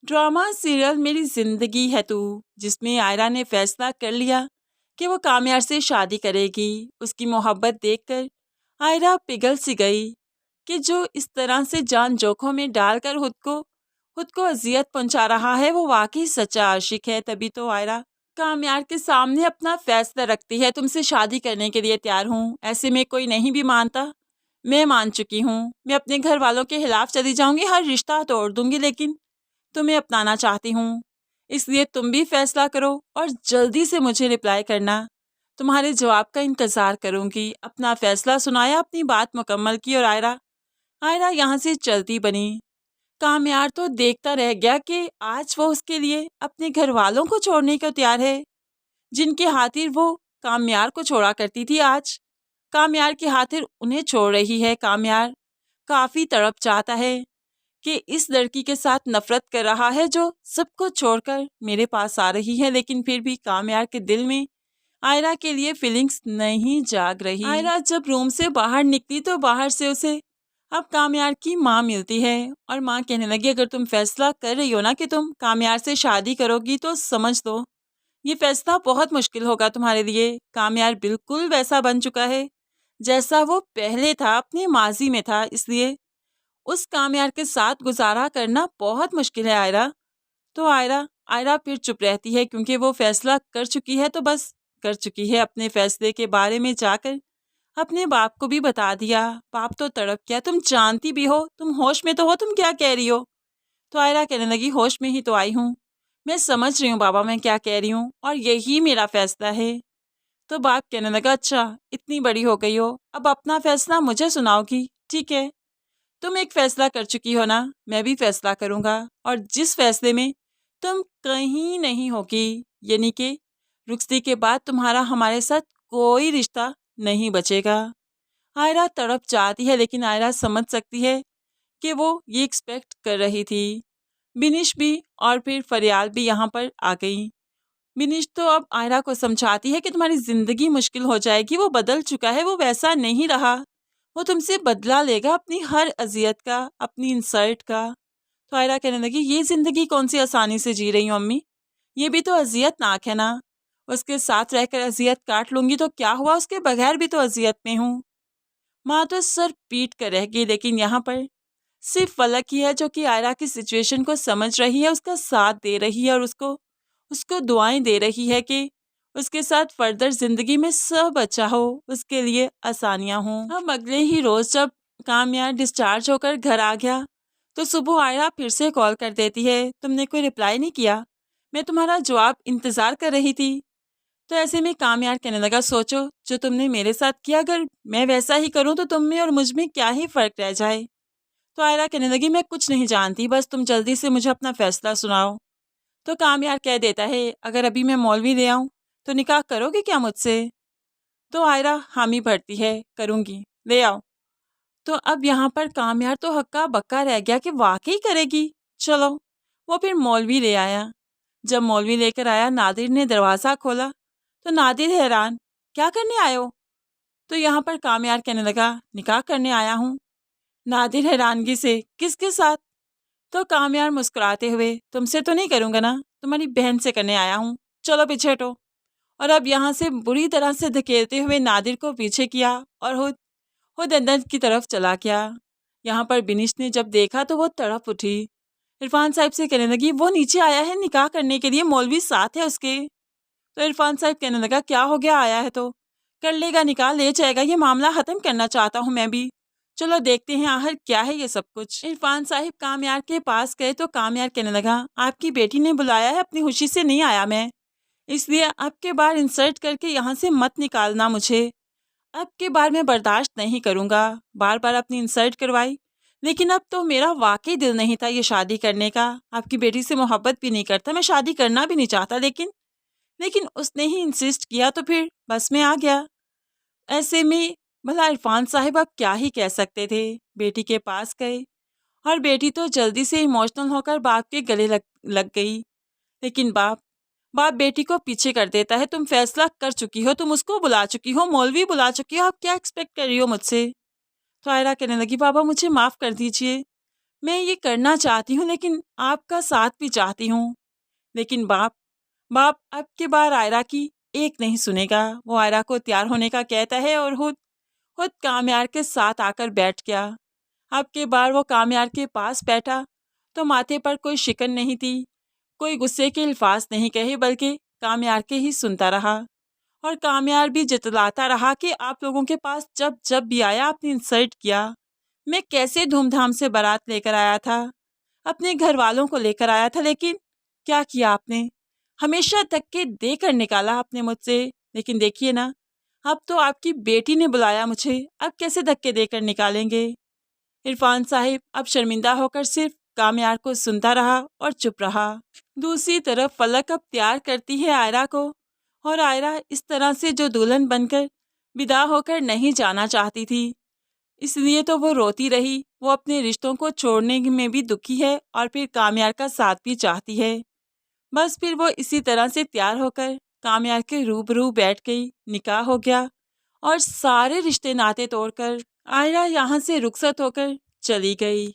Drama serial मेरी जिंदगी है तू, जिसमें आयरा ने फैसला कर लिया कि वो कामयार से शादी करेगी। उसकी मोहब्बत देखकर आयरा पिघल सी गई कि जो इस तरह से जान जोखों में डालकर खुद को अजियत पहुंचा रहा है वो वाकई सच्चा आशिक है। तभी तो आयरा कामयार के सामने अपना फैसला रखती है, तुमसे शादी करने के लिए तैयार हूँ। ऐसे में कोई नहीं भी मानता, मैं मान चुकी हूँ। मैं अपने घर वालों के खिलाफ चली जाऊंगी, हर रिश्ता तोड़ दूंगी, लेकिन तुम्हें अपनाना चाहती हूँ। इसलिए तुम भी फैसला करो और जल्दी से मुझे रिप्लाई करना। तुम्हारे जवाब का इंतज़ार करूंगी। अपना फैसला सुनाया, अपनी बात मुकम्मल की और आयरा आयरा यहाँ से चलती बनी। कामयार तो देखता रह गया कि आज वो उसके लिए अपने घर वालों को छोड़ने को तैयार है, जिनके खातिर वो कामयार को छोड़ा करती थी। आज कामयार की खातिर उन्हें छोड़ रही है। कामयार काफ़ी तड़प चाहता है कि इस लड़की के साथ नफरत कर रहा है जो सबको छोड़कर मेरे पास आ रही है, लेकिन फिर भी कामयार के दिल में आयरा के लिए फीलिंग्स नहीं जाग रही। आयरा जब रूम से बाहर निकली तो बाहर से उसे अब कामयार की माँ मिलती है और माँ कहने लगी, अगर तुम फैसला कर रही हो ना कि तुम कामयार से शादी करोगी तो समझ लो ये फैसला बहुत मुश्किल होगा तुम्हारे लिए। कामयार बिल्कुल वैसा बन चुका है जैसा वो पहले था, अपने माजी में था, इसलिए उस कामयार के साथ गुजारा करना बहुत मुश्किल है आयरा। तो आयरा आयरा फिर चुप रहती है क्योंकि वो फैसला कर चुकी है, तो बस कर चुकी है। अपने फैसले के बारे में जाकर अपने बाप को भी बता दिया। बाप तो तड़प गया, तुम जानती भी हो, तुम होश में तो हो, तुम क्या कह रही हो? तो आयरा कहने लगी, होश में ही तो आई हूँ, मैं समझ रही हूँ बाबा मैं क्या कह रही हूँ और यही मेरा फैसला है। तो बाप कहने लगा, अच्छा इतनी बड़ी हो गई हो, अब अपना फैसला मुझे सुनाओगी? ठीक है, तुम एक फैसला कर चुकी हो ना, मैं भी फैसला करूंगा और जिस फैसले में तुम कहीं नहीं होगी, यानी कि रुखसती के बाद तुम्हारा हमारे साथ कोई रिश्ता नहीं बचेगा। आयरा तड़प चाहती है, लेकिन आयरा समझ सकती है कि वो ये एक्सपेक्ट कर रही थी। बिनिश भी और फिर फरियाल भी यहाँ पर आ गई। बिनिश तो अब आयरा को समझाती है कि तुम्हारी जिंदगी मुश्किल हो जाएगी, वो बदल चुका है, वो वैसा नहीं रहा, वो तुमसे बदला लेगा अपनी हर अजियत का, अपनी इंसल्ट का। तो आयरा कहने लगी, ये जिंदगी कौन सी आसानी से जी रही हूँ अम्मी, ये भी तो अजियतनाक है ना। उसके साथ रहकर अजियत काट लूंगी तो क्या हुआ, उसके बगैर भी तो अजियत में हूँ। माँ तो सर पीट कर रह गई, लेकिन यहाँ पर सिर्फ फलक ही है जो कि आयरा की सिचुएशन को समझ रही है, उसका साथ दे रही है और उसको उसको दुआएं दे रही है कि उसके साथ फर्दर जिंदगी में सब अच्छा हो, उसके लिए आसानियां हों। अब अगले ही रोज जब कामयार डिस्चार्ज होकर घर आ गया तो सुबह आयरा फिर से कॉल कर देती है, तुमने कोई रिप्लाई नहीं किया, मैं तुम्हारा जवाब इंतज़ार कर रही थी। तो ऐसे में कामयार कहने लगा, सोचो जो तुमने मेरे साथ किया, अगर मैं वैसा ही करूं तो तुम में और मुझ में क्या ही फ़र्क रह जाए। तो आयरा कहने लगी, मैं कुछ नहीं जानती, बस तुम जल्दी से मुझे अपना फैसला सुनाओ। तो कामयार कह देता है, अगर अभी मैं मौलवी ले आऊं तो निकाह करोगे क्या मुझसे? तो आयरा हामी भरती है, करूंगी, ले आओ। तो अब यहाँ पर कामयार तो हक्का बक्का रह गया कि वाकई करेगी। चलो, वो फिर मौलवी ले आया। जब मौलवी लेकर आया, नादिर ने दरवाज़ा खोला तो नादिर हैरान, क्या करने आए हो? तो यहाँ पर कामयार कहने लगा, निकाह करने आया हूँ। नादिर हैरानगी से, किसके साथ? तो कामयार मुस्कुराते हुए, तुमसे तो नहीं करूँगा ना, तुम्हारी बहन से करने आया हूँ, चलो पीछे हटो। और अब यहाँ से बुरी तरह से धकेलते हुए नादिर को पीछे किया और खुद अंदर की तरफ चला गया। यहाँ पर बिनिश ने जब देखा तो वो तड़प उठी। इरफान साहब से कहने लगी, वो नीचे आया है निकाह करने के लिए, मौलवी साथ है उसके। तो इरफान साहब कहने लगा, क्या हो गया, आया है तो कर लेगा निकाह, ले जाएगा, ये मामला ख़त्म करना चाहता हूँ मैं भी, चलो देखते हैं आखिर क्या है ये सब कुछ। इरफान साहिब कामयार के पास गए तो कामयार कहने लगा, आपकी बेटी ने बुलाया है, अपनी खुशी से नहीं आया मैं, इसलिए अब के बार इंसल्ट करके यहाँ से मत निकालना मुझे, अब के बार मैं बर्दाश्त नहीं करूँगा। बार बार अपनी इंसल्ट करवाई, लेकिन अब तो मेरा वाकई दिल नहीं था ये शादी करने का, आपकी बेटी से मोहब्बत भी नहीं करता, मैं शादी करना भी नहीं चाहता, लेकिन उसने ही इंसिस्ट किया तो फिर बस में आ गया। ऐसे में भला इरफान साहिब अब क्या ही कह सकते थे। बेटी के पास गए और बेटी तो जल्दी से इमोशनल होकर बाप के गले लग गई, लेकिन बाप बेटी को पीछे कर देता है, तुम फैसला कर चुकी हो, तुम उसको बुला चुकी हो, मौलवी बुला चुकी हो, आप क्या एक्सपेक्ट कर रही हो मुझसे? तो आयरा कहने लगी, बाबा मुझे माफ़ कर दीजिए, मैं ये करना चाहती हूँ, लेकिन आपका साथ भी चाहती हूँ। लेकिन बाप अब की बार आयरा की एक नहीं सुनेगा। वो आयरा को तैयार होने का कहता है और खुद खुद कामयार के साथ आकर बैठ गया। अब की बार वो कामयार के पास बैठा तो माथे पर कोई शिकन नहीं थी, कोई गुस्से के अल्फाज नहीं कहे, बल्कि कामयार के ही सुनता रहा। और कामयार भी जतलाता रहा कि आप लोगों के पास जब जब भी आया आपने इंसल्ट किया। मैं कैसे धूमधाम से बारात लेकर आया था, अपने घर वालों को लेकर आया था, लेकिन क्या किया आपने? हमेशा धक्के देकर निकाला आपने मुझसे। लेकिन देखिए ना, अब तो आपकी बेटी ने बुलाया मुझे, अब कैसे धक्के देकर निकालेंगे? इरफान साहिब अब शर्मिंदा होकर सिर्फ कामयार को सुनता रहा और चुप रहा। दूसरी तरफ फलक अब तैयार करती है आयरा को, और आयरा इस तरह से जो दुल्हन बनकर विदा होकर नहीं जाना चाहती थी, इसलिए तो वो रोती रही। वो अपने रिश्तों को छोड़ने में भी दुखी है और फिर कामयार का साथ भी चाहती है। बस फिर वो इसी तरह से तैयार होकर कामयार के रूबरू बैठ गई। निकाह हो गया और सारे रिश्ते नाते तोड़कर आयरा यहाँ से रुखसत होकर चली गई।